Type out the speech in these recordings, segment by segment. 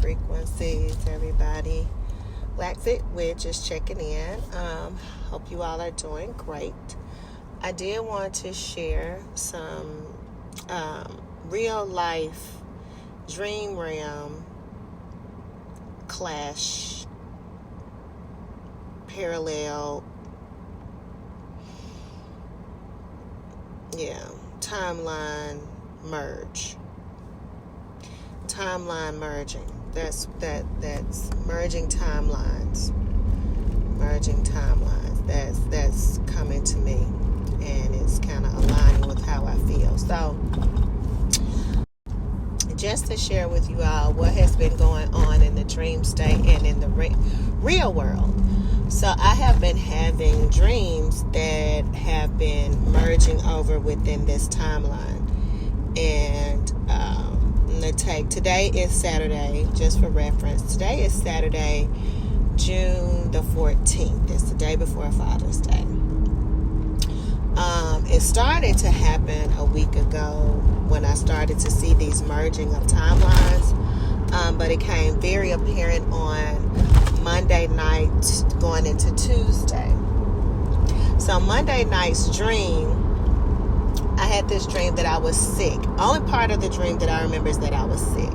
frequencies, everybody. Blackfit Witch is checking in. Hope you all are doing great. I did want to share some real life dream realm clash, parallel, timeline merging. That's merging timelines. That's coming to me, and it's kind of aligning with how I feel. So, just to share with you all what has been going on in the dream state and in the real world. So I have been having dreams that have been merging over within this timeline. And today is Saturday, just for reference. Today is Saturday, June the 14th. It's the day before Father's Day. It started to happen a week ago when I started to see these merging of timelines, but it came very apparent on Monday night going into Tuesday. So Monday night's dream, I had this dream that I was sick. Only part of the dream that I remember is that I was sick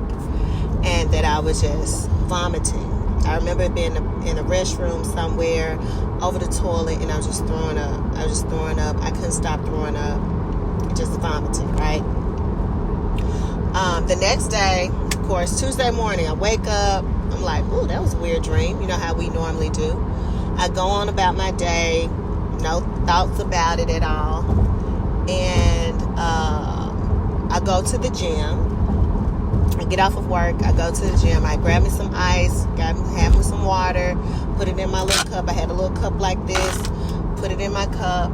and that I was just vomiting. I remember being in a restroom somewhere over the toilet, and I was just throwing up. I couldn't stop throwing up, just vomiting, right? The next day, of course, Tuesday morning, I wake up. I'm like, ooh, that was a weird dream. You know how we normally do. I go on about my day, no thoughts about it at all. And I go to the gym. I get off of work. I go to the gym. I grab me some ice, have me some water, put it in my little cup. I had a little cup like this. Put it in my cup.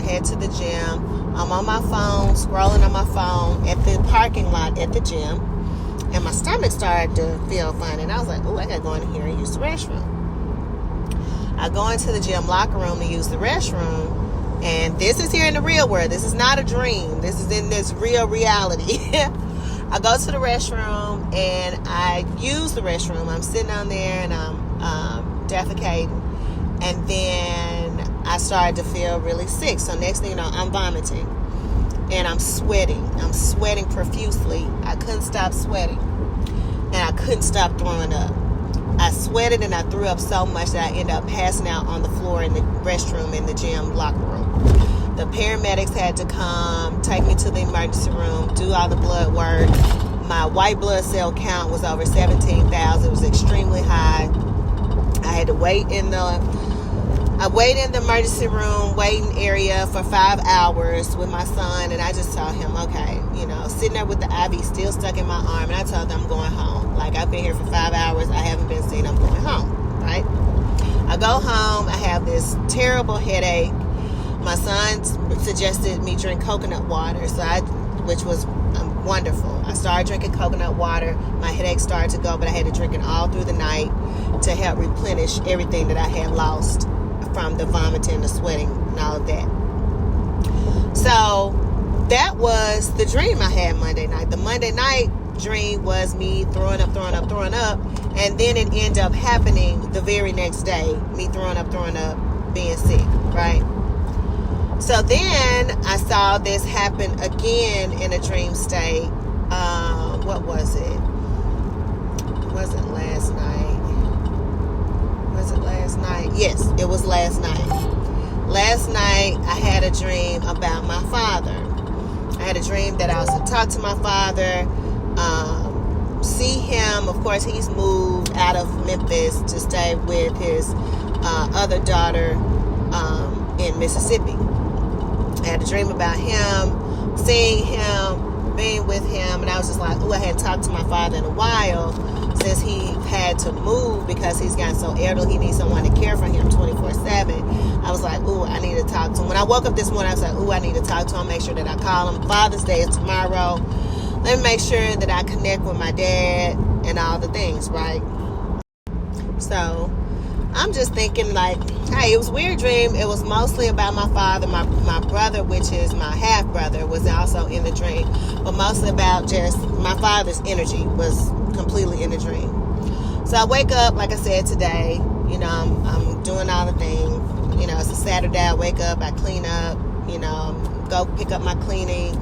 Head to the gym. I'm on my phone, scrolling on my phone at the parking lot at the gym. And my stomach started to feel funny. And I was like, ooh, I got to go in here and use the restroom. I go into the gym locker room to use the restroom. And this is here in the real world. This is not a dream. This is in this real reality. I go to the restroom and I use the restroom. I'm sitting on there and I'm defecating. And then I started to feel really sick. So next thing you know, I'm vomiting. And I'm sweating. I'm sweating profusely. I couldn't stop sweating. And I couldn't stop throwing up. I sweated and I threw up so much that I ended up passing out on the floor in the restroom in the gym locker room. The paramedics had to come, take me to the emergency room, do all the blood work. My white blood cell count was over 17,000. It was extremely high. I had to wait in the emergency room waiting area for 5 hours with my son, and I just told him, okay, sitting there with the IV still stuck in my arm, and I told him I'm going home. Like, I've been here for 5 hours, I haven't been seen, I'm going home, right? I go home, I have this terrible headache. My son suggested me drink coconut water, which was wonderful. I started drinking coconut water, my headache started to go, but I had to drink it all through the night to help replenish everything that I had lost from the vomiting, the sweating, and all of that. So that was the dream I had Monday night. The Monday night dream was me throwing up, and then it ended up happening the very next day, me throwing up, being sick, right? So then I saw this happen again in a dream state. What was it? It wasn't last night. Was it last night? Yes, it was last night. Last night I had a dream about my father. I had a dream that I was to talk to my father, see him. Of course, he's moved out of Memphis to stay with his other daughter in Mississippi. I had a dream about him, seeing him, being with him, and I was just like, ooh, I hadn't talked to my father in a while since he had to move because he's gotten so elderly, he needs someone to care for him 24/7. I was like, ooh, I need to talk to him. When I woke up this morning, I was like, ooh, I need to talk to him, make sure that I call him. Father's Day is tomorrow. Let me make sure that I connect with my dad and all the things, right? So I'm just thinking like, hey, it was a weird dream. It was mostly about my father. My brother, which is my half-brother, was also in the dream. But mostly about just my father's energy was completely in the dream. So I wake up, like I said, today. You know, I'm doing all the things. You know, it's a Saturday. I wake up, I clean up. You know, go pick up my cleaning.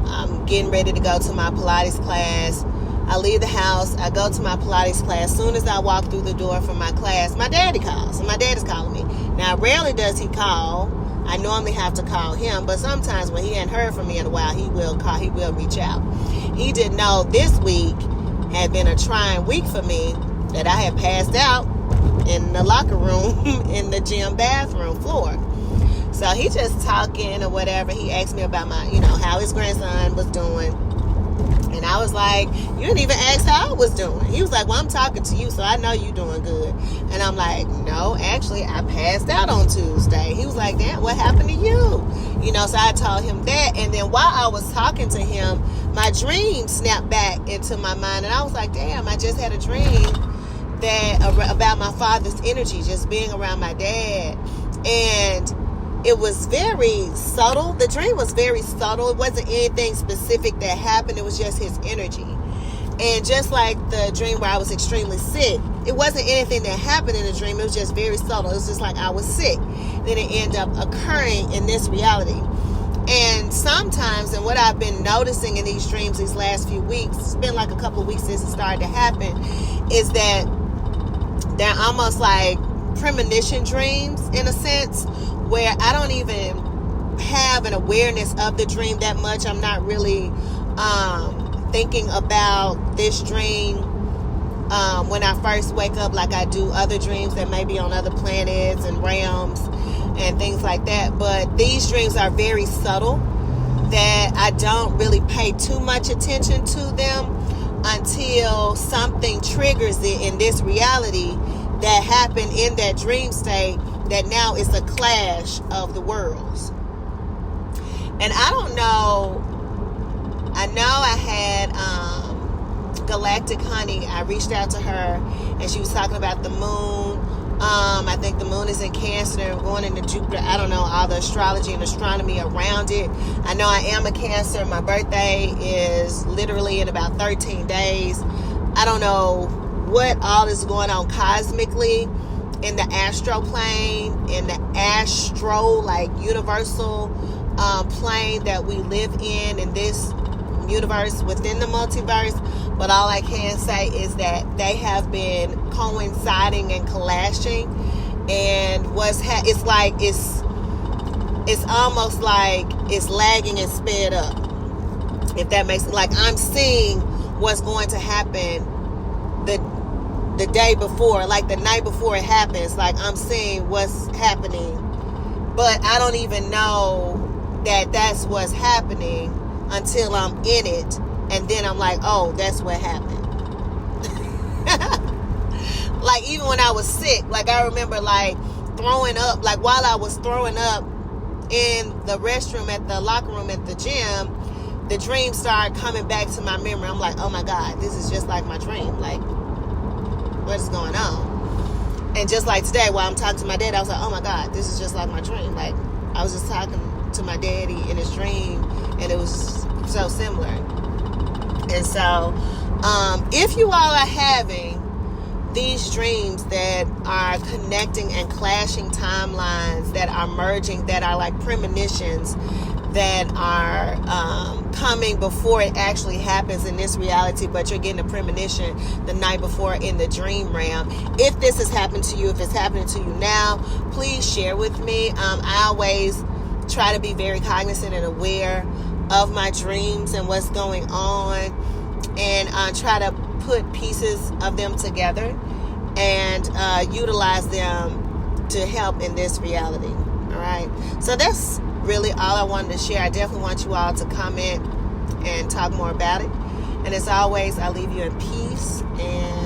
I'm getting ready to go to my Pilates class. I leave the house. I go to my Pilates class. As soon as I walk through the door from my class, my daddy calls. And my dad is calling me. Now, rarely does he call. I normally have to call him. But sometimes when he hadn't heard from me in a while, he will call. He will reach out. He didn't know this week had been a trying week for me, that I had passed out in the locker room in the gym bathroom floor. So he just talking or whatever. He asked me about my, how his grandson was doing. And I was like, you didn't even ask how I was doing. He was like, well, I'm talking to you, so I know you're doing good. And I'm like, no, actually, I passed out on Tuesday. He was like, damn, what happened to you? So I told him that. And then while I was talking to him, my dream snapped back into my mind. And I was like, damn, I just had a dream about my father's energy, just being around my dad. And it was very subtle. The dream was very subtle. It wasn't anything specific that happened. It was just his energy. And just like the dream where I was extremely sick, it wasn't anything that happened in the dream. It was just very subtle. It was just like I was sick. Then it ended up occurring in this reality. And sometimes, and what I've been noticing in these dreams these last few weeks, it's been like a couple of weeks since it started to happen, is that they're almost like premonition dreams in a sense, where I don't even have an awareness of the dream that much. I'm not really thinking about this dream when I first wake up like I do other dreams that may be on other planets and realms and things like that. But these dreams are very subtle, that I don't really pay too much attention to them until something triggers it in this reality that happened in that dream state, that now it's a clash of the worlds. And I don't know, I know I had Galactic Honey. I reached out to her and she was talking about the moon. I think the moon is in Cancer and going into Jupiter. I don't know all the astrology and astronomy around it. I know I am a Cancer. My birthday is literally in about 13 days. I don't know what all is going on cosmically in the astral plane, in the astro, like universal plane that we live in this universe, within the multiverse. But all I can say is that they have been coinciding and clashing, and it's almost like it's lagging and sped up, if that makes sense. Like I'm seeing what's going to happen the day before, like the night before it happens. Like I'm seeing what's happening, but I don't even know that that's what's happening until I'm in it, and then I'm like, oh, that's what happened. Like even when I was sick, like I remember like throwing up, like while I was throwing up in the restroom at the locker room at the gym, the dream started coming back to my memory. I'm like, oh my God, this is just like my dream. Like, what is going on? And just like today, while I'm talking to my dad, I was like, oh my God, this is just like my dream. Like I was just talking to my daddy in his dream, and it was so similar. And so if you all are having these dreams that are connecting and clashing timelines, that are merging, that are like premonitions, that are coming before it actually happens in this reality, but you're getting a premonition the night before in the dream realm. If this has happened to you, if it's happening to you now, please share with me. I always try to be very cognizant and aware of my dreams and what's going on, and try to put pieces of them together and utilize them to help in this reality. All right, so that's really all I wanted to share. I definitely want you all to comment and talk more about it. And as always, I leave you in peace and